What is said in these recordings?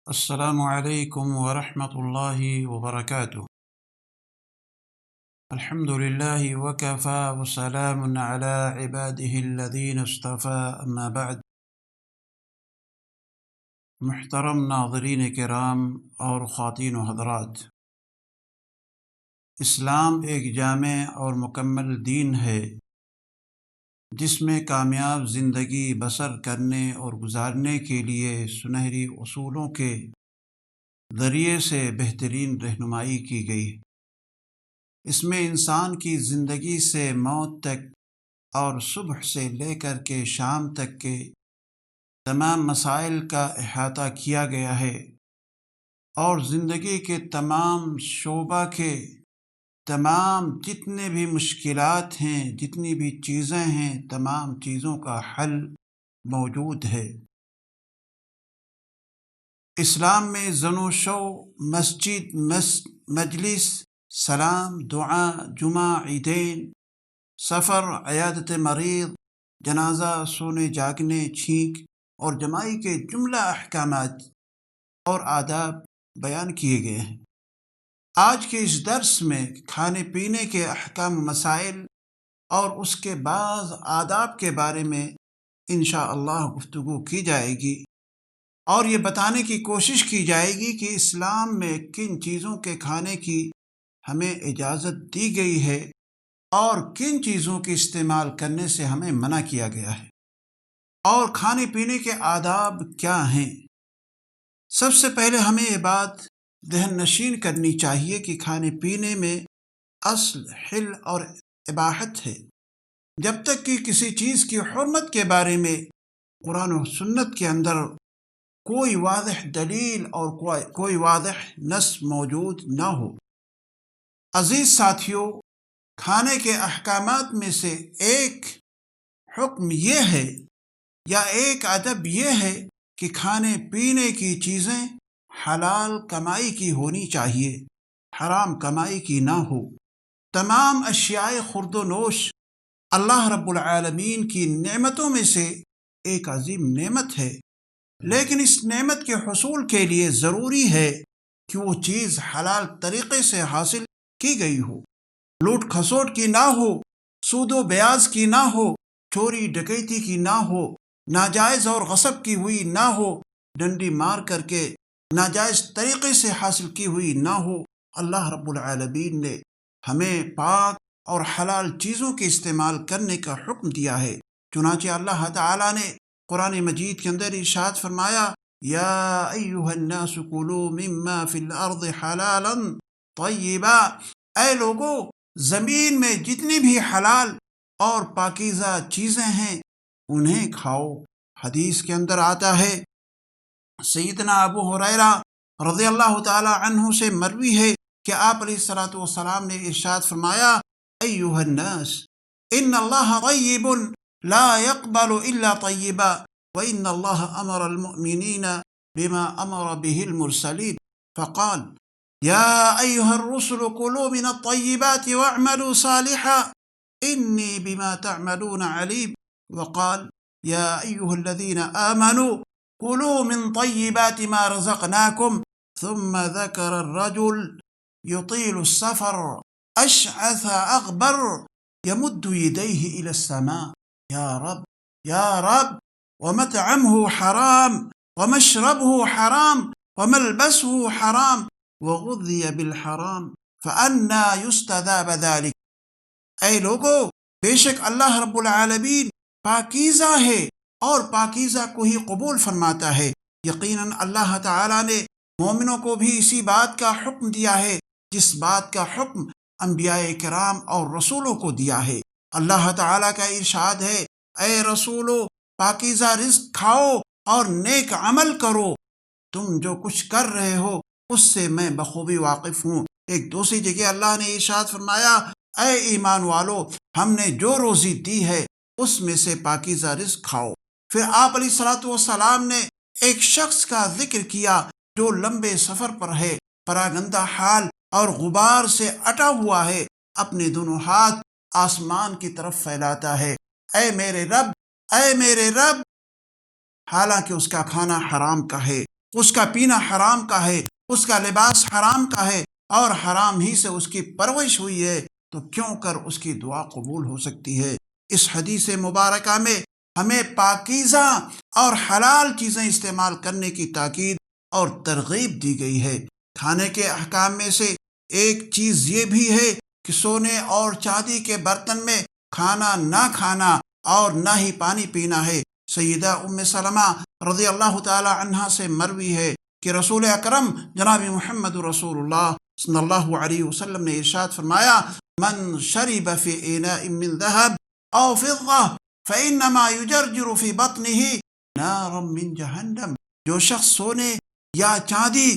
السلام علیکم ورحمۃ اللہ وبرکاتہ۔ الحمد للہ وکفی وسلام علی عبادہ الذین اصطفی، اما بعد۔ محترم ناظرین کرام اور خواتین و حضرات، اسلام ایک جامع اور مکمل دین ہے جس میں کامیاب زندگی بسر کرنے اور گزارنے کے لیے سنہری اصولوں کے ذریعے سے بہترین رہنمائی کی گئی۔ اس میں انسان کی زندگی سے موت تک اور صبح سے لے کر کے شام تک کے تمام مسائل کا احاطہ کیا گیا ہے، اور زندگی کے تمام شعبہ کے تمام جتنے بھی مشکلات ہیں، جتنی بھی چیزیں ہیں، تمام چیزوں کا حل موجود ہے۔ اسلام میں زن و شو، مسجد، مجلس، سلام، دعا، جمعہ، عیدین، سفر، عیادت مریض، جنازہ، سونے جاگنے، چھینک اور جمائی کے جملہ احکامات اور آداب بیان کیے گئے ہیں۔ آج کے اس درس میں کھانے پینے کے احکام مسائل اور اس کے بعض آداب کے بارے میں انشاءاللہ گفتگو کی جائے گی، اور یہ بتانے کی کوشش کی جائے گی کہ اسلام میں کن چیزوں کے کھانے کی ہمیں اجازت دی گئی ہے اور کن چیزوں کے استعمال کرنے سے ہمیں منع کیا گیا ہے، اور کھانے پینے کے آداب کیا ہیں۔ سب سے پہلے ہمیں یہ بات ذہن نشین کرنی چاہیے کہ کھانے پینے میں اصل، حل اور اباحت ہے۔ جب تک کہ کسی چیز کی حرمت کے بارے میں قرآن و سنت کے اندر کوئی واضح دلیل اور کوئی واضح نص موجود نہ ہو۔ عزیز ساتھیوں، کھانے کے احکامات میں سے ایک حکم یہ ہے یا ایک ادب یہ ہے کہ کھانے پینے کی چیزیں حلال کمائی کی ہونی چاہیے، حرام کمائی کی نہ ہو۔ تمام اشیاء خورد و نوش اللہ رب العالمین کی نعمتوں میں سے ایک عظیم نعمت ہے، لیکن اس نعمت کے حصول کے لیے ضروری ہے کہ وہ چیز حلال طریقے سے حاصل کی گئی ہو، لوٹ کھسوٹ کی نہ ہو، سود و بیاض کی نہ ہو، چوری ڈکیتی کی نہ ہو، ناجائز اور غصب کی ہوئی نہ ہو، ڈنڈی مار کر کے ناجائز طریقے سے حاصل کی ہوئی نہ ہو۔ اللہ رب العالمین نے ہمیں پاک اور حلال چیزوں کے استعمال کرنے کا حکم دیا ہے۔ چنانچہ اللہ تعالیٰ نے قرآن مجید کے اندر ارشاد فرمایا، یا ایھا الناس کلوا مما فی الارض حلالا طیبا، اے لوگو، زمین میں جتنی بھی حلال اور پاکیزہ چیزیں ہیں انہیں کھاؤ۔ حدیث کے اندر آتا ہے، سیدنا ابو ہریرہ رضی اللہ تعالی عنہ سے مروی ہے کہ آپ علیہ الصلوۃ والسلام نے ارشاد فرمایا، ایھا الناس ان اللہ طیب لا يقبل الا طیبا وان اللہ امر المؤمنین بما امر به المرسلین فقال یا ایھا الرسل کلوا من الطیبات واعملوا صالحا انی بما تعملون علیم وقال یا ایھا الذین آمنوا كلوا من طيبات ما رزقناكم ثم ذكر الرجل يطيل السفر أشعث أغبر يمد يديه إلى السماء يا رب يا رب ومطعمه حرام ومشربه حرام وملبسه حرام وغذي بالحرام فأنا يستذاب ذلك۔ اے لوگو، بے شک اللہ رب العالمین پاکیزہ ہے اور پاکیزہ کو ہی قبول فرماتا ہے۔ یقیناً اللہ تعالیٰ نے مومنوں کو بھی اسی بات کا حکم دیا ہے جس بات کا حکم انبیاء کرام اور رسولوں کو دیا ہے۔ اللہ تعالیٰ کا ارشاد ہے، اے رسولو، پاکیزہ رزق کھاؤ اور نیک عمل کرو، تم جو کچھ کر رہے ہو اس سے میں بخوبی واقف ہوں۔ ایک دوسری جگہ اللہ نے ارشاد فرمایا، اے ایمان والو، ہم نے جو روزی دی ہے اس میں سے پاکیزہ رزق کھاؤ۔ پھر آپ علیہ الصلوۃ والسلام نے ایک شخص کا ذکر کیا جو لمبے سفر پر ہے، پراگندہ حال اور غبار سے اٹا ہوا ہے، اپنے دونوں ہاتھ آسمان کی طرف پھیلاتا ہے، اے میرے رب، اے میرے رب، حالانکہ اس کا کھانا حرام کا ہے۔ اس کا پینا حرام کا ہے، اس کا لباس حرام کا ہے، اور حرام ہی سے اس کی پرورش ہوئی ہے، تو کیوں کر اس کی دعا قبول ہو سکتی ہے؟ اس حدیث مبارکہ میں ہمیں پاکیزہ اور حلال چیزیں استعمال کرنے کی تاکید اور ترغیب دی گئی ہے۔ کھانے کے احکام میں سے ایک چیز یہ بھی ہے کہ سونے اور چاندی کے برتن میں کھانا نہ کھانا اور نہ ہی پانی پینا ہے۔ سیدہ ام سلمہ رضی اللہ تعالی عنہا سے مروی ہے کہ رسول اکرم جناب محمد رسول اللہ صلی اللہ علیہ وسلم نے ارشاد فرمایا، من شرب فی اناء من ذهب او فضہ فانما یجرجر فی بطنہ نارا من جہنم، جو شخص سونے یا چاندی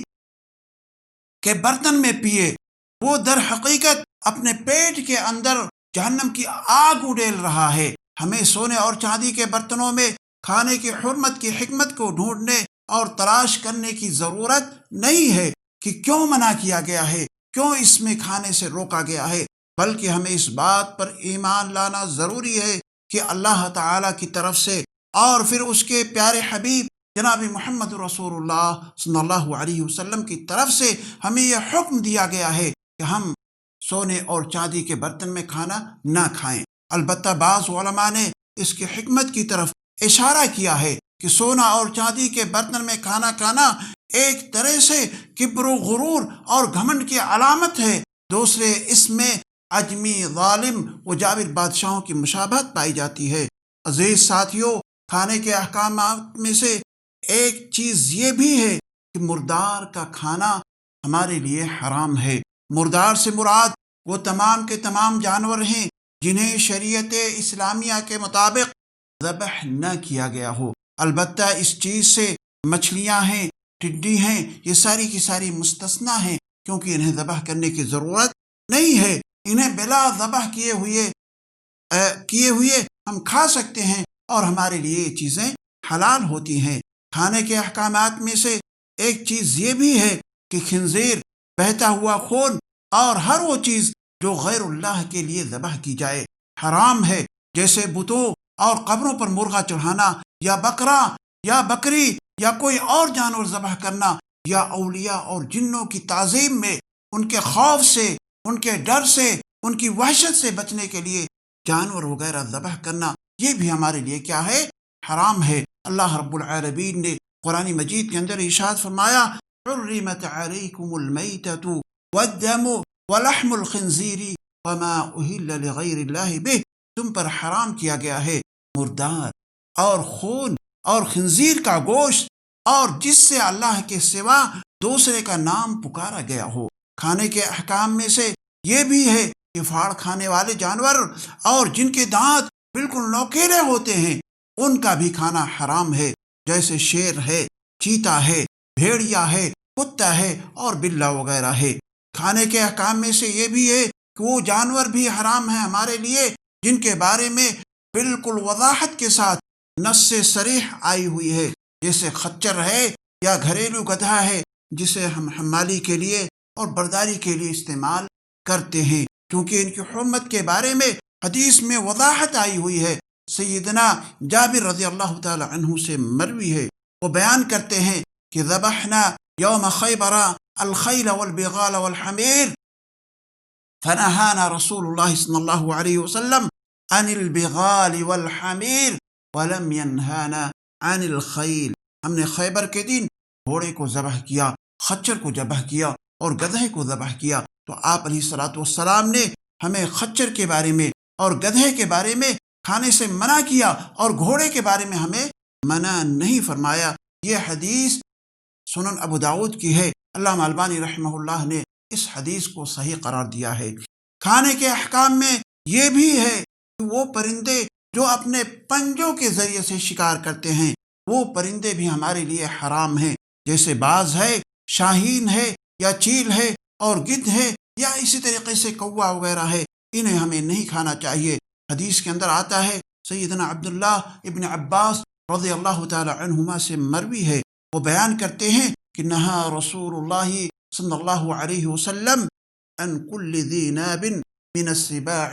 کے برتن میں پیے وہ در حقیقت اپنے پیٹ کے اندر جہنم کی آگ اڈیل رہا ہے۔ ہمیں سونے اور چاندی کے برتنوں میں کھانے کی حرمت کی حکمت کو ڈھونڈنے اور تلاش کرنے کی ضرورت نہیں ہے کہ کیوں منع کیا گیا ہے، کیوں اس میں کھانے سے روکا گیا ہے، بلکہ ہمیں اس بات پر ایمان لانا ضروری ہے کہ اللہ تعالی کی طرف سے اور پھر اس کے پیارے حبیب جناب محمد رسول اللہ صلی اللہ علیہ وسلم کی طرف سے ہمیں یہ حکم دیا گیا ہے کہ ہم سونے اور چاندی کے برتن میں کھانا نہ کھائیں۔ البتہ بعض علماء نے اس کی حکمت کی طرف اشارہ کیا ہے کہ سونا اور چاندی کے برتن میں کھانا کھانا ایک طرح سے کبر و غرور اور گھمنڈ کی علامت ہے، دوسرے اس میں عجمی ظالم و جابر بادشاہوں کی مشابہت پائی جاتی ہے۔ عزیز ساتھیوں، کھانے کے احکامات میں سے ایک چیز یہ بھی ہے کہ مردار کا کھانا ہمارے لیے حرام ہے۔ مردار سے مراد وہ تمام کے تمام جانور ہیں جنہیں شریعت اسلامیہ کے مطابق ذبح نہ کیا گیا ہو۔ البتہ اس چیز سے مچھلیاں ہیں، ٹڈی ہیں، یہ ساری کی ساری مستثنیٰ ہیں، کیونکہ انہیں ذبح کرنے کی ضرورت نہیں ہے۔ انہیں بلا ذبح کیے ہوئے ہم کھا سکتے ہیں اور ہمارے لیے یہ چیزیں حلال ہوتی ہیں۔ کھانے کے احکامات میں سے ایک چیز یہ بھی ہے کہ خنزیر، بہتا ہوا خون اور ہر وہ چیز جو غیر اللہ کے لیے ذبح کی جائے حرام ہے، جیسے بتوں اور قبروں پر مرغا چڑھانا یا بکرا یا بکری یا کوئی اور جانور ذبح کرنا، یا اولیاء اور جنوں کی تعظیم میں ان کے خوف سے، ان کے ڈر سے، ان کی وحشت سے بچنے کے لیے جانور وغیرہ ذبح کرنا، یہ بھی ہمارے لیے کیا ہے؟ حرام ہے۔ اللہ رب العالمین نے قرآن مجید کے اندر ارشاد فرمایا، حرمت علیکم المیتۃ والدم ولحم الخنزیر وما اہل لغیر اللہ بہ، تم پر حرام کیا گیا ہے مردار اور خون اور خنزیر کا گوشت اور جس سے اللہ کے سوا دوسرے کا نام پکارا گیا ہو۔ کھانے کے احکام میں سے یہ بھی ہے کہ پھاڑ کھانے والے جانور اور جن کے دانت بالکل نوکیلے ہوتے ہیں ان کا بھی کھانا حرام ہے، جیسے شیر ہے، چیتا ہے، بھیڑیا ہے، کتا ہے اور بلا وغیرہ ہے۔ کھانے کے احکام میں سے یہ بھی ہے کہ وہ جانور بھی حرام ہیں ہمارے لیے جن کے بارے میں بالکل وضاحت کے ساتھ نص صریح آئی ہوئی ہے، جیسے خچر ہے یا گھریلو گدھا ہے، جسے ہم حمالی کے لیے اور برداری کے لیے استعمال کرتے ہیں، کیونکہ ان کی حرمت کے بارے میں حدیث میں وضاحت آئی ہوئی ہے۔ سیدنا جابر رضی اللہ تعالی عنہ سے مروی ہے، وہ بیان کرتے ہیں کہ ذبحنا یوم خیبر الخیل والبغال والحمیر فنہانا رسول اللہ صلی اللہ علیہ وسلم عن البغال والحمیر ولم ینہانا عن الخیل، ہم نے خیبر کے دن گھوڑے کو ذبح کیا، خچر کو ذبح کیا اور گدھے کو ذبح کیا، تو آپ علیہ الصلوۃ والسلام نے ہمیں خچر کے بارے میں اور گدھے کے بارے میں کھانے سے منع کیا اور گھوڑے کے بارے میں ہمیں منع نہیں فرمایا۔ یہ حدیث سنن ابو داؤد کی ہے۔ علامہ البانی رحمہ اللہ نے اس حدیث کو صحیح قرار دیا ہے۔ کھانے کے احکام میں یہ بھی ہے کہ وہ پرندے جو اپنے پنجوں کے ذریعے سے شکار کرتے ہیں وہ پرندے بھی ہمارے لیے حرام ہیں، جیسے باز ہے، شاہین ہے یا چیل ہے اور گدھ ہے یا اسی طریقے سے کوا وغیرہ ہے، انہیں ہمیں نہیں کھانا چاہیے۔ حدیث کے اندر آتا ہے، سیدنا عبداللہ ابن عباس رضی اللہ تعالی عنہما سے مروی ہے، وہ بیان کرتے ہیں کہ نہا رسول اللہ صلی اللہ علیہ وسلم عن کل ذی ناب من السباع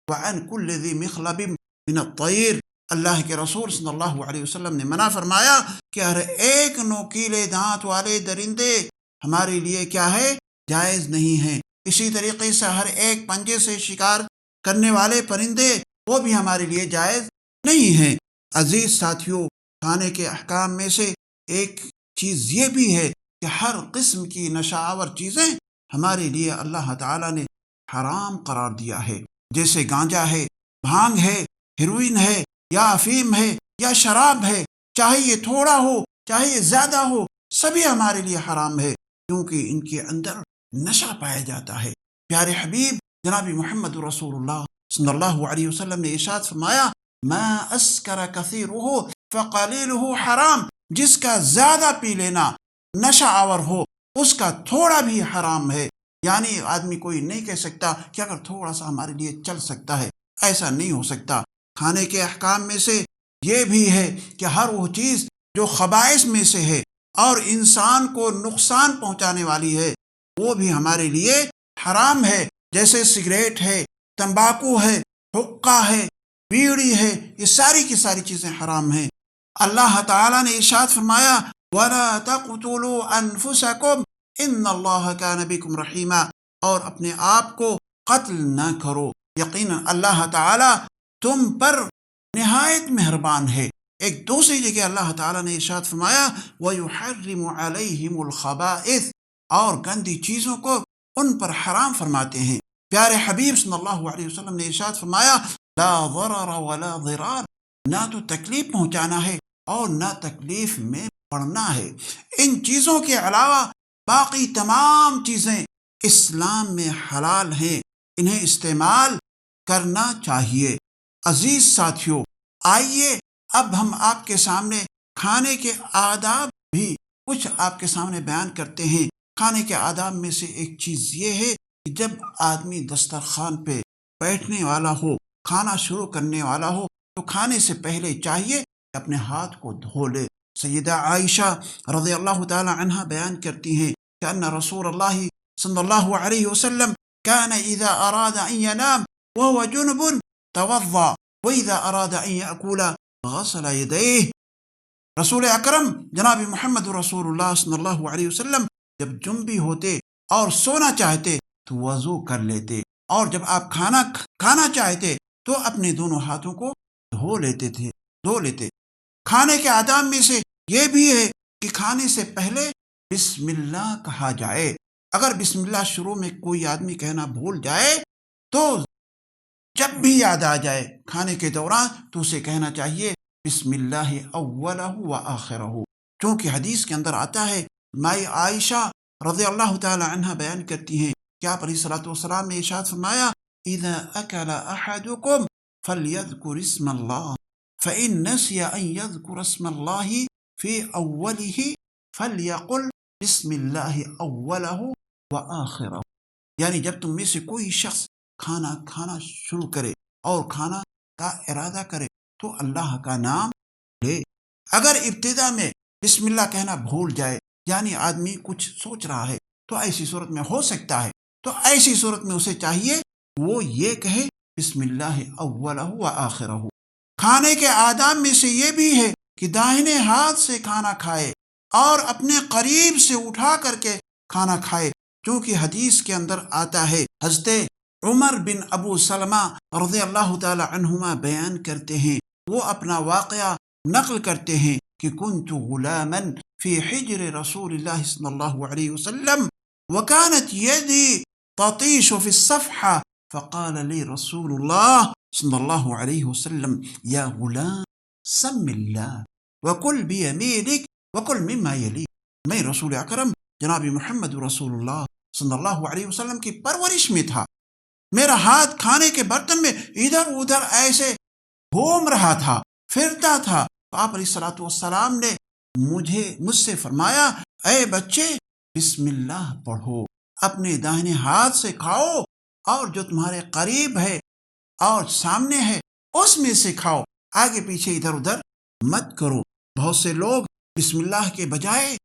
وعن کل ذی مخلب من الطیر اللہ کے رسول صلی اللہ علیہ وسلم نے منع فرمایا کہ ہر ایک نوکیلے دانت والے درندے ہمارے لیے کیا ہے؟ جائز نہیں ہے۔ اسی طریقے سے ہر ایک پنجے سے شکار کرنے والے پرندے وہ بھی ہمارے لیے جائز نہیں ہیں۔ عزیز ساتھیوں، کھانے کے احکام میں سے ایک چیز یہ بھی ہے کہ ہر قسم کی نشہ آور چیزیں ہمارے لیے اللہ تعالیٰ نے حرام قرار دیا ہے، جیسے گانجا ہے، بھانگ ہے، ہیروئن ہے، یا افیم ہے، یا شراب ہے، چاہے یہ تھوڑا ہو چاہے یہ زیادہ ہو، سبھی ہمارے لیے حرام ہے، کیونکہ ان کے اندر نشہ پایا جاتا ہے۔ پیارے حبیب جناب محمد رسول اللہ صلی اللہ علیہ وسلم نے ارشاد فرمایا، ما اسکر کثیرہ فقلیلہ حرام، جس کا زیادہ پی لینا نشہ آور ہو اس کا تھوڑا بھی حرام ہے۔ یعنی آدمی کوئی نہیں کہہ سکتا کہ اگر تھوڑا سا ہمارے لیے چل سکتا ہے، ایسا نہیں ہو سکتا۔ کھانے کے احکام میں سے یہ بھی ہے کہ ہر وہ چیز جو خبائث میں سے ہے اور انسان کو نقصان پہنچانے والی ہے وہ بھی ہمارے لیے حرام ہے، جیسے سگریٹ ہے، تمباکو ہے، حقہ ہے، بیڑی ہے، یہ ساری کی ساری چیزیں حرام ہیں۔ اللہ تعالیٰ نے ارشاد فرمایا، وَلَا تَقْتُلُوا أَنفُسَكُمْ إِنَّ اللَّهَ كَانَ بِكُمْ رَحِيمًا، اور اپنے آپ کو قتل نہ کرو، یقیناً اللہ تعالیٰ تم پر نہایت مہربان ہے۔ ایک دوسری جگہ اللہ تعالیٰ نے ارشاد فرمایا، وَيُحَرِّمُ عَلَيْهِمُ الْخَبَائِثَ، اور گندی چیزوں کو ان پر حرام فرماتے ہیں۔ پیارے حبیب صلی اللہ علیہ وسلم نے ارشاد فرمایا، لا ضرر ولا ضرار، نہ تو تکلیف پہنچانا ہے اور نہ تکلیف میں پڑنا ہے۔ ان چیزوں کے علاوہ باقی تمام چیزیں اسلام میں حلال ہیں، انہیں استعمال کرنا چاہیے۔ عزیز ساتھیوں، آئیے اب ہم آپ کے سامنے کھانے کے آداب بھی کچھ آپ کے سامنے بیان کرتے ہیں۔ کھانے کے آداب میں سے ایک چیز یہ ہے کہ جب آدمی دسترخوان پہ بیٹھنے والا ہو، کھانا شروع کرنے والا ہو، تو کھانے سے پہلے چاہیے کہ اپنے ہاتھ کو دھو لے۔ سیدہ عائشہ رضی اللہ تعالی عنہا بیان کرتی ہیں کہ ان رسول اللہ صلی اللہ علیہ وسلم كان اذا اراد ان ينام وهو جنب توضا واذا اراد ان ياكل غسل يديه۔ رسول اکرم جناب محمد رسول اللہ صلی اللہ علیہ وسلم جب جنبی ہوتے اور سونا چاہتے تو وضو کر لیتے، اور جب آپ کھانا چاہتے تو اپنے دونوں ہاتھوں کو دھو لیتے۔ کھانے کے آداب میں سے یہ بھی ہے کہ کھانے سے پہلے بسم اللہ کہا جائے۔ اگر بسم اللہ شروع میں کوئی آدمی کہنا بھول جائے تو جب بھی یاد آ جائے کھانے کے دوران تو اسے کہنا چاہیے بسم اللہ اولہ و آخرہ، چونکہ حدیث کے اندر آتا ہے، مائی عائشہ رضی اللہ تعالی عنہ بیان کرتی ہیں کہ آپ علیہ الصلوۃ والسلام نے ارشاد فرمایا، اذا اکل احدکم فلیذکر اسم اللہ فإن نسی ان یذکر اسم اللہ فی اولہ فلیقل بسم اللہ اولہ و آخرہ۔ یعنی جب تم میں سے کوئی شخص کھانا شروع کرے اور کھانا کا ارادہ کرے تو اللہ کا نام لے۔ اگر ابتدا میں بسم اللہ کہنا بھول جائے، یعنی آدمی کچھ سوچ رہا ہے، تو ایسی صورت میں ہو سکتا ہے، تو ایسی صورت میں اسے چاہیے وہ یہ کہے بسم اللہ اولہ و آخرہ۔ کھانے کے آداب میں سے یہ بھی ہے کہ داہنے ہاتھ سے کھانا کھائے اور اپنے قریب سے اٹھا کر کے کھانا کھائے، چونکہ حدیث کے اندر آتا ہے، حضرت عمر بن ابو سلمہ رضی اللہ تعالی عنہما بیان کرتے ہیں، وہ اپنا واقعہ نقل کرتے ہیں کہ کنت غلاما فی حجر رسول اللہ صلی اللہ علیہ وسلم وكانت يدي تطيش في الصفحة فقال لي رسول الله صلی اللہ علیہ وسلم یا غلام سم اللہ وکل بیمینک وکل مما یلیک۔ میں رسول اکرم جناب محمد رسول اللہ صلی اللہ علیہ وسلم کی پرورش میں تھا، میرا ہاتھ کھانے کے برتن میں ادھر ادھر ایسے گھوم رہا تھا، پھرتا تھا، تو آپ علیہ الصلوۃ والسلام نے مجھ سے فرمایا، اے بچے بسم اللہ پڑھو، اپنے داہنے ہاتھ سے کھاؤ اور جو تمہارے قریب ہے اور سامنے ہے اس میں سے کھاؤ، آگے پیچھے ادھر ادھر مت کرو۔ بہت سے لوگ بسم اللہ کے بجائے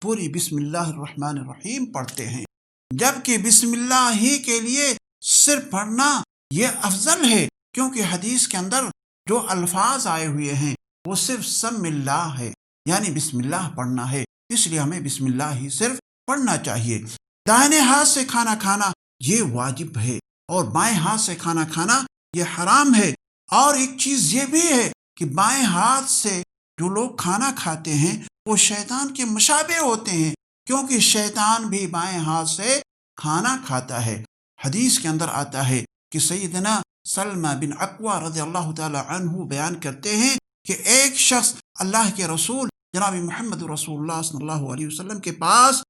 پوری بسم اللہ الرحمن الرحیم پڑھتے ہیں، جبکہ بسم اللہ ہی کے لیے صرف پڑھنا یہ افضل ہے، کیونکہ حدیث کے اندر جو الفاظ آئے ہوئے ہیں وہ صرف سم اللہ ہے، یعنی بسم اللہ پڑھنا ہے، اس لیے ہمیں بسم اللہ ہی صرف پڑھنا چاہیے۔ دائیں ہاتھ سے کھانا کھانا یہ واجب ہے، اور بائیں ہاتھ سے کھانا کھانا یہ حرام ہے۔ اور ایک چیز یہ بھی ہے کہ بائیں ہاتھ سے جو لوگ کھانا کھاتے ہیں وہ شیطان کے مشابہ ہوتے ہیں، کیونکہ شیطان بھی بائیں ہاتھ سے کھانا کھاتا ہے۔ حدیث کے اندر آتا ہے کہ سیدنا سلمہ بن اکوع رضی اللہ تعالی عنہ بیان کرتے ہیں کہ ایک شخص اللہ کے رسول جناب محمد رسول اللہ صلی اللہ علیہ وسلم کے پاس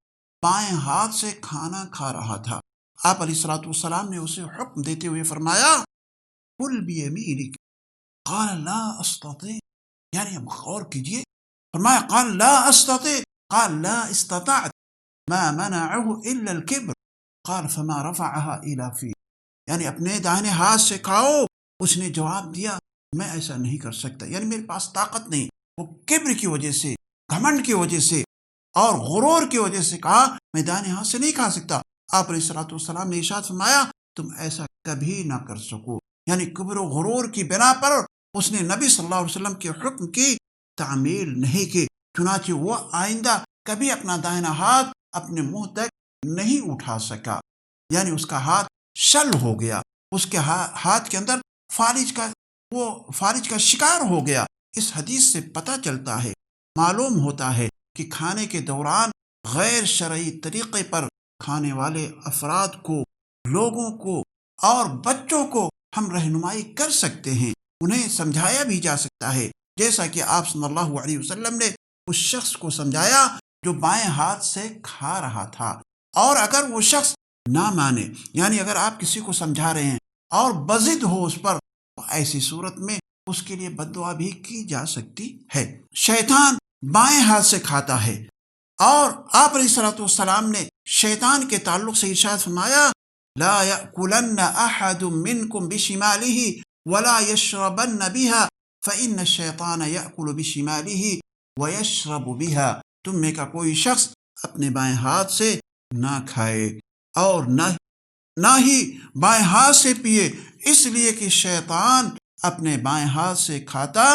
بائیں ہاتھ سے کھانا کھا رہا تھا۔ آپ علیہ الصلوۃ والسلام نے اسے حکم دیتے ہوئے فرمایا کل بیمینک، قال لا استطیع، یعنی اب غور کیجئے، فرمایا قال لا استطیع، قال لا استطعت ما منعه الا الكبر، قال فما رفعها الى فی، یعنی اپنے دائیں ہاتھ سے کھاؤ۔ اس نے جواب دیا میں ایسا نہیں کر سکتا، یعنی میرے پاس طاقت نہیں۔ وہ کبر کی وجہ سے، گھمنڈ کی وجہ سے اور غرور کی وجہ سے کہا میں دائیں ہاتھ سے نہیں کھا سکتا۔ آپ علیہ الصلوۃ والسلام نے ارشاد فرمایا تم ایسا کبھی نہ کر سکو، یعنی کبر و غرور کی بنا پر اس نے نبی صلی اللہ علیہ وسلم کے حکم کی تعمیل نہیں کی، چنانچہ وہ آئندہ کبھی اپنا دائنا ہاتھ اپنے منہ تک نہیں اٹھا سکا، یعنی اس کا ہاتھ شل ہو گیا، اس کے ہاتھ کے اندر فالج کا شکار ہو گیا۔ اس حدیث سے پتہ چلتا ہے، معلوم ہوتا ہے کہ کھانے کے دوران غیر شرعی طریقے پر کھانے والے افراد کو، لوگوں کو اور بچوں کو ہم رہنمائی کر سکتے ہیں، انہیں سمجھایا بھی جا سکتا ہے، جیسا کہ آپ صلی اللہ علیہ وسلم نے اس شخص کو سمجھایا جو بائیں ہاتھ سے کھا رہا تھا۔ اور اگر وہ شخص نہ مانے، یعنی اگر آپ کسی کو سمجھا رہے ہیں اور بضد ہو اس پر، تو ایسی صورت میں اس کے لیے بد دعا بھی کی جا سکتی ہے۔ شیطان بائیں ہاتھ سے کھاتا ہے، اور آپ علیہ الصلوۃ والسلام نے شیطان کے تعلق سے ارشاد فرمایا لا یأکلن احد منکم بشمالہ ولا یشربن بها فإن الشیطان یأکل بشمالہ ویشرب بها، تم میں کا کوئی شخص اپنے بائیں ہاتھ سے نہ کھائے اور نہ ہی بائیں ہاتھ سے پیے، اس لیے کہ شیطان اپنے بائیں ہاتھ سے کھاتا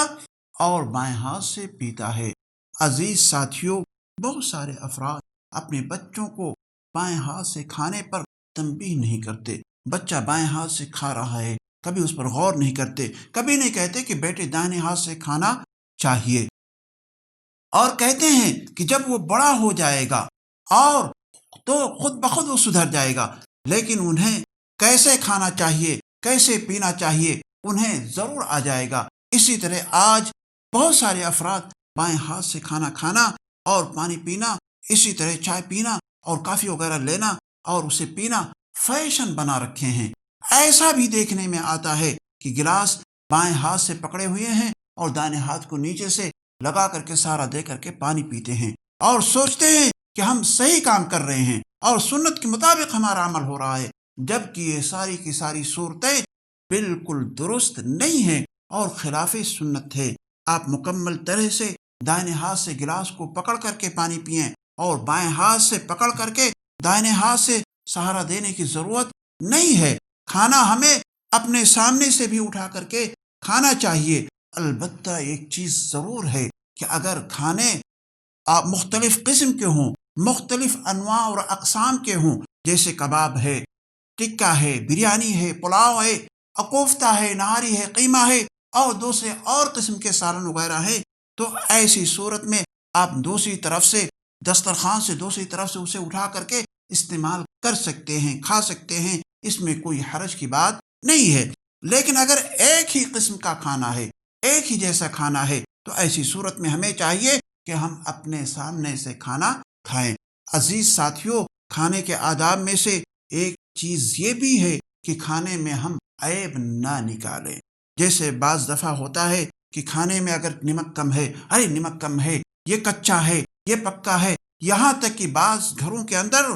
اور بائیں ہاتھ سے پیتا ہے۔ عزیز ساتھیوں، بہت سارے افراد اپنے بچوں کو بائیں ہاتھ سے کھانے پر تنبیہ نہیں کرتے۔ بچہ بائیں ہاتھ سے کھا رہا ہے، کبھی اس پر غور نہیں کرتے، کبھی نہیں کہتے کہ بیٹے دائیں ہاتھ سے کھانا چاہیے، اور کہتے ہیں کہ جب وہ بڑا ہو جائے گا اور تو خود بخود وہ سدھر جائے گا، لیکن انہیں کیسے کھانا چاہیے، کیسے پینا چاہیے انہیں ضرور آ جائے گا۔ اسی طرح آج بہت سارے افراد بائیں ہاتھ سے کھانا کھانا اور پانی پینا، اسی طرح چائے پینا اور کافی وغیرہ لینا اور اسے پینا فیشن بنا رکھے ہیں۔ ایسا بھی دیکھنے میں آتا ہے کہ گلاس بائیں ہاتھ سے پکڑے ہوئے ہیں اور دائیں ہاتھ کو نیچے سے لگا کر کے سہارا دے کر کے پانی پیتے ہیں اور سوچتے ہیں کہ ہم صحیح کام کر رہے ہیں اور سنت کے مطابق ہمارا عمل ہو رہا ہے، جبکہ یہ ساری کی ساری صورتیں بالکل درست نہیں ہیں اور خلاف سنت ہے۔ آپ مکمل طرح سے دائیں ہاتھ سے گلاس کو پکڑ کر کے پانی پئیں اور بائیں ہاتھ سے پکڑ کر کے دائیں ہاتھ سے سہارا دینے کی ضرورت نہیں ہے۔ کھانا ہمیں اپنے سامنے سے بھی اٹھا کر کے کھانا چاہیے۔ البتہ ایک چیز ضرور ہے کہ اگر کھانے آپ مختلف قسم کے ہوں، مختلف انواع اور اقسام کے ہوں، جیسے کباب ہے، ٹکا ہے، بریانی ہے، پلاؤ ہے، کوفتہ ہے، نہاری ہے، قیمہ ہے اور دوسرے اور قسم کے سالن وغیرہ ہے، تو ایسی صورت میں آپ دوسری طرف سے دسترخوان سے دوسری طرف سے اسے اٹھا کر کے استعمال کر سکتے ہیں، کھا سکتے ہیں، اس میں کوئی حرج کی بات نہیں ہے۔ لیکن اگر ایک ہی قسم کا کھانا ہے، ایک ہی جیسا کھانا ہے، تو ایسی صورت میں ہمیں چاہیے کہ ہم اپنے سامنے سے کھانا کھائیں۔ عزیز ساتھیوں، کھانے کے آداب میں سے ایک چیز یہ بھی ہے کہ کھانے میں ہم عیب نہ نکالیں۔ جیسے بعض دفعہ ہوتا ہے کہ کھانے میں اگر نمک کم ہے، ارے نمک کم ہے، یہ کچا ہے، یہ پکا ہے، یہاں تک کہ بعض گھروں کے اندر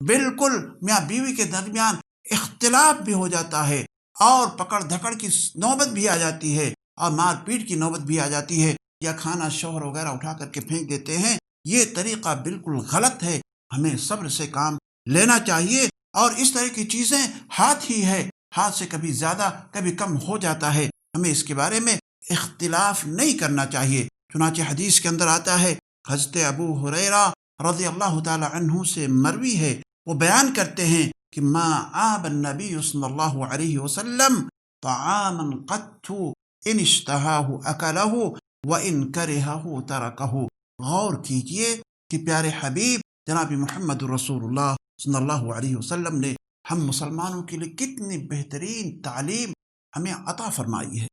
بالکل میاں بیوی کے درمیان اختلاف بھی ہو جاتا ہے اور پکڑ دھکڑ کی نوبت بھی آ جاتی ہے اور مار پیٹ کی نوبت بھی آ جاتی ہے، یا کھانا شوہر وغیرہ اٹھا کر کے پھینک دیتے ہیں۔ یہ طریقہ بالکل غلط ہے، ہمیں صبر سے کام لینا چاہیے، اور اس طرح کی چیزیں ہاتھ ہی ہے، ہاتھ سے کبھی زیادہ کبھی کم ہو جاتا ہے، ہمیں اس کے بارے میں اختلاف نہیں کرنا چاہیے۔ چنانچہ حدیث کے اندر آتا ہے، حضرت ابو ہریرہ رضی اللہ تعالی عنہ سے مروی ہے، وہ بیان کرتے ہیں کہ ما عاب النبی صلی اللہ علیہ وسلم طعاما قط ان اشتہاہ اکلہ وان کرہہ ترکہ۔ غور کیجئے کہ پیارے حبیب جناب محمد رسول اللہ صلی اللہ علیہ وسلم نے ہم مسلمانوں کے لیے کتنی بہترین تعلیم ہمیں عطا فرمائی ہے۔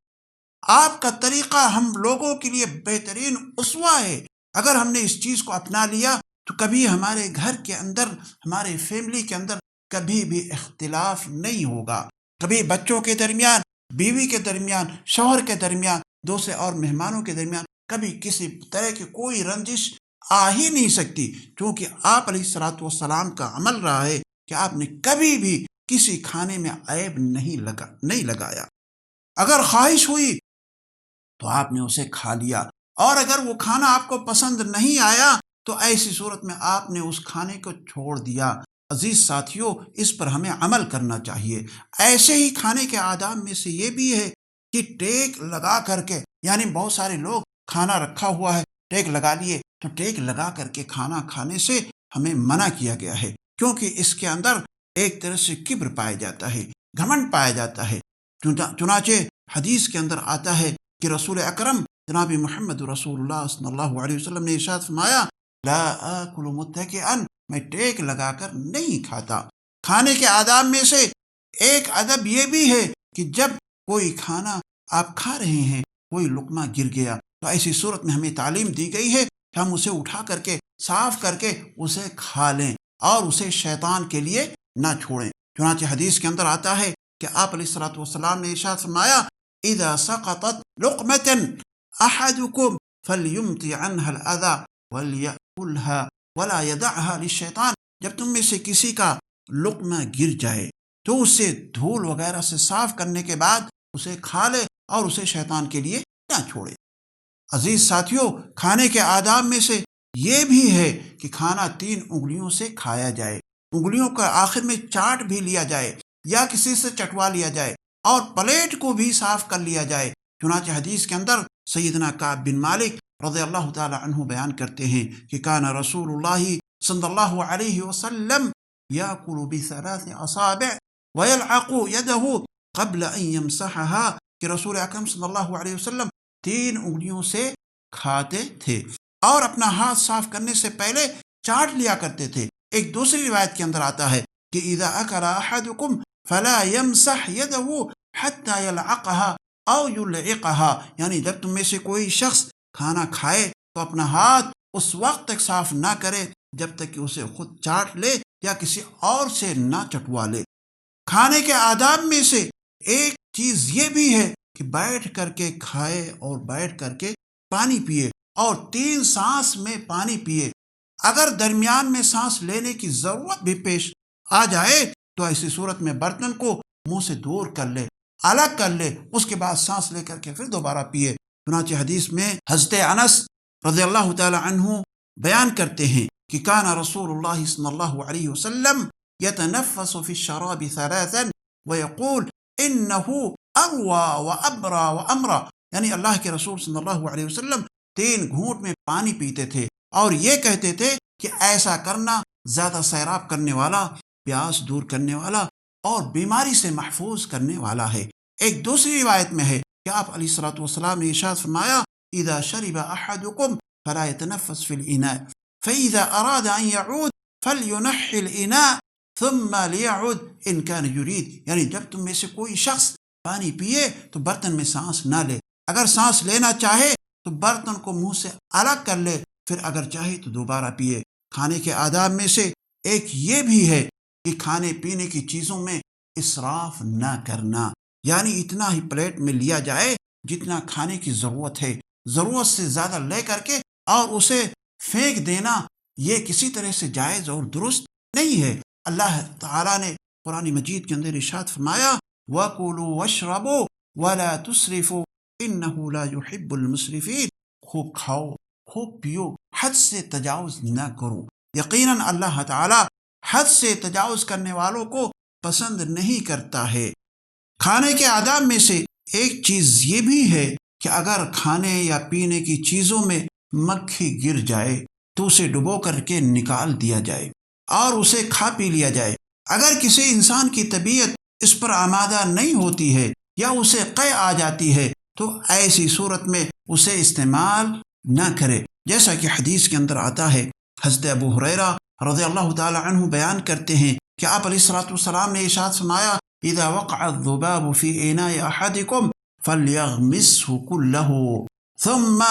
آپ کا طریقہ ہم لوگوں کے لیے بہترین اسوہ ہے۔ اگر ہم نے اس چیز کو اپنا لیا تو کبھی ہمارے گھر کے اندر، ہمارے فیملی کے اندر کبھی بھی اختلاف نہیں ہوگا، کبھی بچوں کے درمیان، بیوی کے درمیان، شوہر کے درمیان، دوسرے اور مہمانوں کے درمیان کبھی کسی طرح کی کوئی رنجش آ ہی نہیں سکتی، کیونکہ آپ علیہ الصلوۃ والسلام کا عمل رہا ہے کہ آپ نے کبھی بھی کسی کھانے میں عیب نہیں لگایا۔ اگر خواہش ہوئی تو آپ نے اسے کھا لیا، اور اگر وہ کھانا آپ کو پسند نہیں آیا تو ایسی صورت میں آپ نے اس کھانے کو چھوڑ دیا۔ عزیز ساتھیوں، اس پر ہمیں عمل کرنا چاہیے۔ ایسے ہی کھانے کے آداب میں سے یہ بھی ہے کہ ٹیک لگا کر کے، یعنی بہت سارے لوگ کھانا رکھا ہوا ہے ٹیک لگا لیے، تو ٹیک لگا کر کے کھانا کھانے سے ہمیں منع کیا گیا ہے، کیونکہ اس کے اندر ایک طرح سے کبر پایا جاتا ہے، گھمنڈ پایا جاتا ہے۔ چنانچہ حدیث کے اندر آتا ہے کہ رسول اکرم جناب محمد رسول اللہ صلی اللہ علیہ وسلم نے ارشاد فرمایا، لا آکل متکئا، میں ٹیک لگا کر نہیں کھاتا۔ کھانے کے آداب میں سے ایک ادب یہ بھی ہے کہ جب کوئی کھانا آپ کھا رہے ہیں، کوئی لقمہ گر گیا، تو ایسی صورت میں ہمیں تعلیم دی گئی ہے کہ ہم اسے اٹھا کر کے، صاف کر کے اسے کھا لیں، اور اسے شیطان کے لیے نہ چھوڑیں۔ چنانچہ حدیث کے اندر آتا ہے کہ آپ علیہ الصلوۃ والسلام نے ارشاد فرمایا، اذا سقطت لقمة احدكم فليمت عنها الاذى وليأكلها ولا يدعها للشیطان۔ جب تم میں سے کسی کا لقمہ گر جائے تو اسے دھول وغیرہ سے صاف کرنے کے بعد اسے کھا لے اور اسے شیطان کے لیے نہ چھوڑے۔ عزیز ساتھیوں، کھانے کے آداب میں سے یہ بھی ہے کہ کھانا 3 انگلیوں سے کھایا جائے، انگلیوں کا آخر میں چاٹ بھی لیا جائے یا کسی سے چٹوا لیا جائے، اور پلیٹ کو بھی صاف کر لیا جائے۔ چنانچہ حدیث کے اندر سیدنا کعب بن مالک رضی اللہ تعالی عنہ بیان کرتے ہیں کہ کان رسول اللہ صلی اللہ علیہ وسلم یاکل بثلاث اصابع ویلعق یدہ قبل ان یمسحها، کہ رسول اکرم صلی اللہ علیہ وسلم 3 انگلیوں سے کھاتے تھے اور اپنا ہاتھ صاف کرنے سے پہلے چاٹ لیا کرتے تھے۔ ایک دوسری روایت کے اندر آتا ہے کہ اذا اکل احدکم فلا يمسح يده حتى يلعقها او يلعقها، یعنی جب تم میں سے کوئی شخص کھانا کھائے تو اپنا ہاتھ اس وقت تک صاف نہ کرے جب تک کہ اسے خود چاٹ لے یا کسی اور سے نہ چٹوا لے۔ کھانے کے آداب میں سے ایک چیز یہ بھی ہے کہ بیٹھ کر کے کھائے اور بیٹھ کر کے پانی پیے، اور 3 سانس میں پانی پیے۔ اگر درمیان میں سانس لینے کی ضرورت بھی پیش آ جائے تو ایسی صورت میں برتن کو منہ سے دور کر لے، الگ کر لے، اس کے بعد سانس لے کر کے پھر دوبارہ پیے۔ چنانچہ حدیث میں حضرت انس رضی اللہ تعالی عنہ بیان کرتے ہیں کہ کان رسول اللہ صلی اللہ علیہ وسلم یتنفس فی الشراب 3 ویقول انہ اروى وابرى وامرى، یعنی اللہ کے رسول صلی اللہ علیہ وسلم 3 گھونٹ میں پانی پیتے تھے اور یہ کہتے تھے کہ ایسا کرنا زیادہ سیراب کرنے والا، پیاس دور کرنے والا اور بیماری سے محفوظ کرنے والا ہے۔ ایک دوسری روایت میں ہے کہ آپ علیہ الصلوۃ والسلام نے ارشاد فرمایا، اذا شرب احدکم فلا يتنفس في الاناء فاذا اراد ان يعود فلينحي الاناء ثم ليعود ان كان يريد، یعنی جب تم میں سے کوئی شخص پانی پیے تو برتن میں سانس نہ لے، اگر سانس لینا چاہے تو برتن کو منہ سے الگ کر لے، پھر اگر چاہے تو دوبارہ پیے۔ کھانے کے آداب میں سے ایک یہ بھی ہے کہ کھانے پینے کی چیزوں میں اسراف نہ کرنا، یعنی اتنا ہی پلیٹ میں لیا جائے جتنا کھانے کی ضرورت ہے، ضرورت سے زیادہ لے کر کے اور اسے پھینک دینا یہ کسی طرح سے جائز اور درست نہیں ہے۔ اللہ تعالیٰ نے قرآن مجید کے اندر ارشاد فرمایا، وَكُلُوا وَاشْرَبُوا وَلَا تُسْرِفُوا إِنَّهُ لَا يُحِبُّ الْمُسْرِفِينَ، خوب کھاؤ، خوب پیو، حد سے تجاوز نہ کرو، یقیناً اللہ تعالیٰ حد سے تجاوز کرنے والوں کو پسند نہیں کرتا ہے۔ کھانے کے آداب میں سے ایک چیز یہ بھی ہے کہ اگر کھانے یا پینے کی چیزوں میں مکھی گر جائے تو اسے ڈبو کر کے نکال دیا جائے اور اسے کھا پی لیا جائے۔ اگر کسی انسان کی طبیعت اس پر آمادہ نہیں ہوتی ہے یا اسے قے آ جاتی ہے تو ایسی صورت میں اسے استعمال نہ کرے، جیسا کہ حدیث کے اندر آتا ہے۔ حضرت ابو ہریرہ رضی اللہ تعالی عنہ بیان کرتے ہیں کہ آپ علیہ الصلوۃ والسلام نے ارشاد فرمایا، اذا وقع الذباب في اناء احدكم فليغمسه كله ثم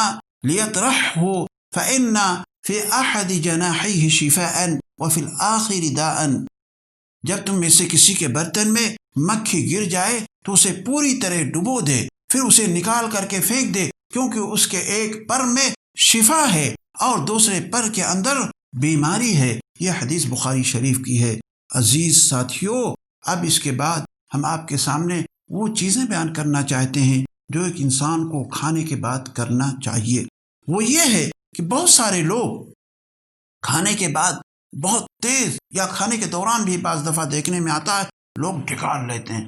ليطرحه فان في احد جناحيه شفاء وفي الاخر داء۔ جب تم میں سے کسی کے برتن میں مکھی گر جائے تو اسے پوری طرح ڈبو دے، پھر اسے نکال کر کے پھینک دے، کیونکہ اس کے ایک پر میں شفا ہے اور دوسرے پر کے اندر بیماری ہے۔ یہ حدیث بخاری شریف کی ہے۔ عزیز ساتھیوں، اب اس کے بعد ہم آپ کے سامنے وہ چیزیں بیان کرنا چاہتے ہیں جو ایک انسان کو کھانے کے بعد کرنا چاہیے۔ وہ یہ ہے کہ بہت سارے لوگ کھانے کے بعد بہت تیز یا کھانے کے دوران بھی بعض دفعہ دیکھنے میں آتا ہے لوگ ڈکار لیتے ہیں۔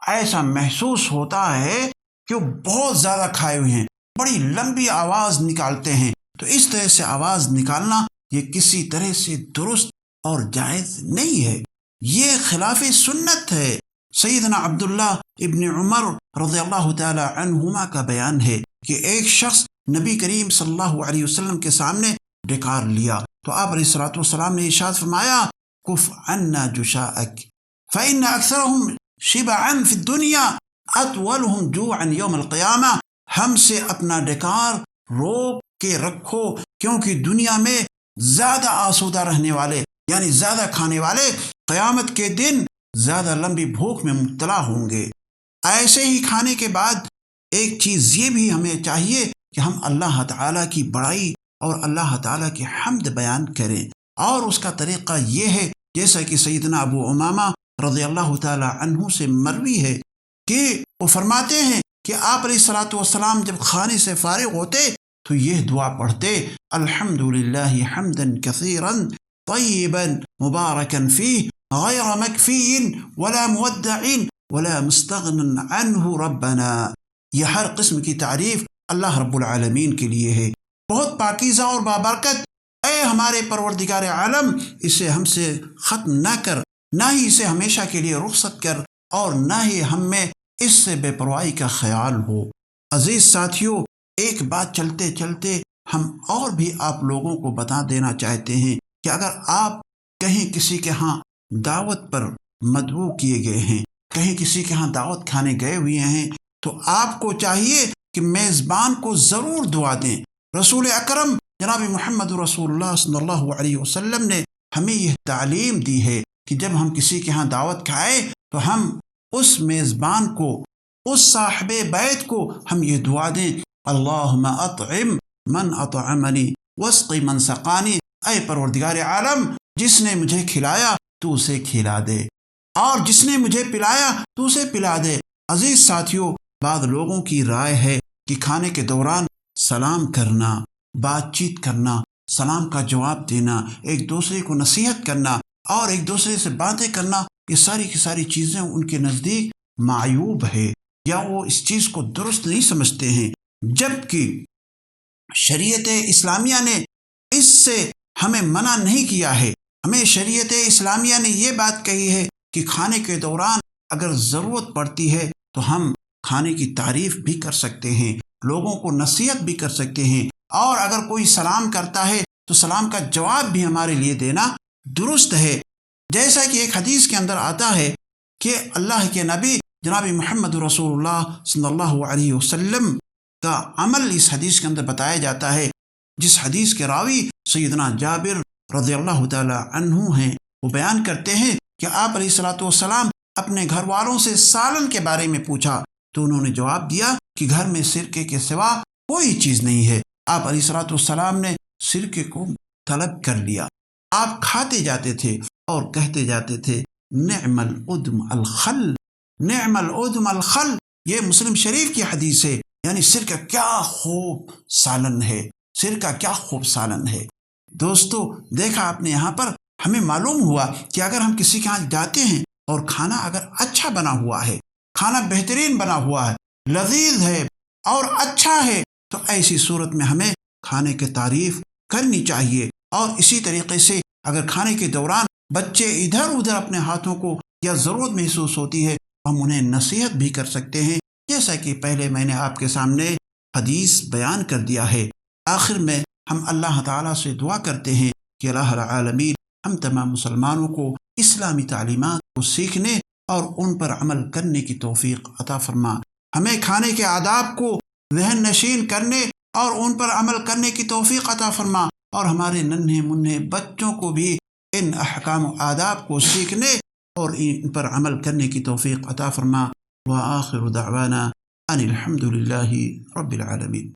ایسا محسوس ہوتا ہے کہ وہ بہت زیادہ کھائے ہوئے ہیں، بڑی لمبی آواز نکالتے ہیں۔ تو اس طرح سے آواز نکالنا یہ کسی طرح سے درست اور جائز نہیں ہے، یہ خلاف سنت ہے۔ سیدنا عبداللہ ابن عمر رضی اللہ تعالی عنہما کا بیان ہے کہ ایک شخص نبی کریم صلی اللہ علیہ وسلم کے سامنے ڈکار لیا تو آپ علیہ الصلوۃ والسلام نے ارشاد فرمایا، کف عنا جشاءک فإن اکثرهم شبعا فی الدنیا اطولهم جوعا یوم القیامہ۔ ہم سے اپنا ڈکار روک کے رکھو، کیونکہ دنیا میں زیادہ آسودہ رہنے والے یعنی زیادہ کھانے والے قیامت کے دن زیادہ لمبی بھوک میں مبتلا ہوں گے۔ ایسے ہی کھانے کے بعد ایک چیز یہ بھی ہمیں چاہیے کہ ہم اللہ تعالیٰ کی بڑائی اور اللہ تعالیٰ کی حمد بیان کریں، اور اس کا طریقہ یہ ہے جیسا کہ سیدنا ابو امامہ رضی اللہ تعالی عنہ سے مروی ہے کہ وہ فرماتے ہیں کہ آپ علیہ الصلوۃ والسلام جب کھانے سے فارغ ہوتے تو یہ دعا پڑھتے، الحمد للہ حمدا کثیرا طیبا مبارکا فیہ غیر مکفی ولا مودع ولا مستغن عنہ ربنا۔ یہ ہر قسم کی تعریف اللہ رب العالمین کے لیے ہے، بہت پاکیزہ اور بابرکت۔ اے ہمارے پروردگار عالم، اسے ہم سے ختم نہ کر، نہ ہی اسے ہمیشہ کے لیے رخصت کر، اور نہ ہی ہم میں اس سے بے پرواہی کا خیال ہو۔ عزیز ساتھیوں، ایک بات چلتے چلتے ہم اور بھی آپ لوگوں کو بتا دینا چاہتے ہیں کہ اگر آپ کہیں کسی کے ہاں دعوت پر مدعو کیے گئے ہیں، کہیں کسی کے ہاں دعوت کھانے گئے ہوئے ہیں، تو آپ کو چاہیے کہ میزبان کو ضرور دعا دیں۔ رسول اکرم جناب محمد رسول اللہ صلی اللہ علیہ وسلم نے ہمیں یہ تعلیم دی ہے کہ جب ہم کسی کے ہاں دعوت کھائیں تو ہم اس میزبان کو، اس صاحب بیت کو ہم یہ دعا دیں، اللہم اطعم من اطعمنی واسق من سقانی۔ اے پروردگار عالم، جس نے مجھے کھلایا تو اسے کھلا دے، اور جس نے مجھے پلایا تو اسے پلا دے۔ عزیز ساتھیوں، بعض لوگوں کی رائے ہے کہ کھانے کے دوران سلام کرنا، بات چیت کرنا، سلام کا جواب دینا، ایک دوسرے کو نصیحت کرنا اور ایک دوسرے سے باتیں کرنا، یہ ساری کی ساری چیزیں ان کے نزدیک معیوب ہے، یا وہ اس چیز کو درست نہیں سمجھتے ہیں، جبکہ شریعت اسلامیہ نے اس سے ہمیں منع نہیں کیا ہے۔ ہمیں شریعت اسلامیہ نے یہ بات کہی ہے کہ کھانے کے دوران اگر ضرورت پڑتی ہے تو ہم کھانے کی تعریف بھی کر سکتے ہیں، لوگوں کو نصیحت بھی کر سکتے ہیں، اور اگر کوئی سلام کرتا ہے تو سلام کا جواب بھی ہمارے لیے دینا درست ہے۔ جیسا کہ ایک حدیث کے اندر آتا ہے کہ اللہ کے نبی جناب محمد رسول اللہ صلی اللہ علیہ وسلم کا عمل اس حدیث کے اندر بتایا جاتا ہے، جس حدیث کے راوی سیدنا جابر رضی اللہ تعالی عنہ ہیں۔ وہ بیان کرتے ہیں کہ آپ علیہ الصلوۃ والسلام اپنے گھر والوں سے سالن کے بارے میں پوچھا تو انہوں نے جواب دیا کہ گھر میں سرکے کے سوا کوئی چیز نہیں ہے۔ آپ علیہ الصلوۃ والسلام نے سرکے کو طلب کر لیا، آپ کھاتے جاتے تھے اور کہتے جاتے تھے، نعم الادم الخل، نعم الادم الخل۔ یہ مسلم شریف کی حدیث ہے، یعنی سرکہ کیا خوب سالن ہے، سرکہ کیا خوب سالن ہے۔ دوستو، دیکھا آپ نے یہاں پر ہمیں معلوم ہوا کہ اگر ہم کسی کے ہاں جاتے ہیں اور کھانا اگر اچھا بنا ہوا ہے، کھانا بہترین بنا ہوا ہے، لذیذ ہے اور اچھا ہے، تو ایسی صورت میں ہمیں کھانے کی تعریف کرنی چاہیے۔ اور اسی طریقے سے اگر کھانے کے دوران بچے ادھر ادھر اپنے ہاتھوں کو یا ضرورت محسوس ہوتی ہے، ہم انہیں نصیحت بھی کر سکتے ہیں، جیسا کہ پہلے میں نے آپ کے سامنے حدیث بیان کر دیا ہے۔ آخر میں ہم اللہ تعالیٰ سے دعا کرتے ہیں کہ الہ العالمین ہم تمام مسلمانوں کو اسلامی تعلیمات کو سیکھنے اور ان پر عمل کرنے کی توفیق عطا فرما، ہمیں کھانے کے آداب کو ذہن نشین کرنے اور ان پر عمل کرنے کی توفیق عطا فرما، اور ہمارے ننھے منھے بچوں کو بھی ان احکام و آداب کو سیکھنے اور ان پر عمل کرنے کی توفیق عطا فرما۔ وآخر دعوانا ان الحمد للہ رب العالمین۔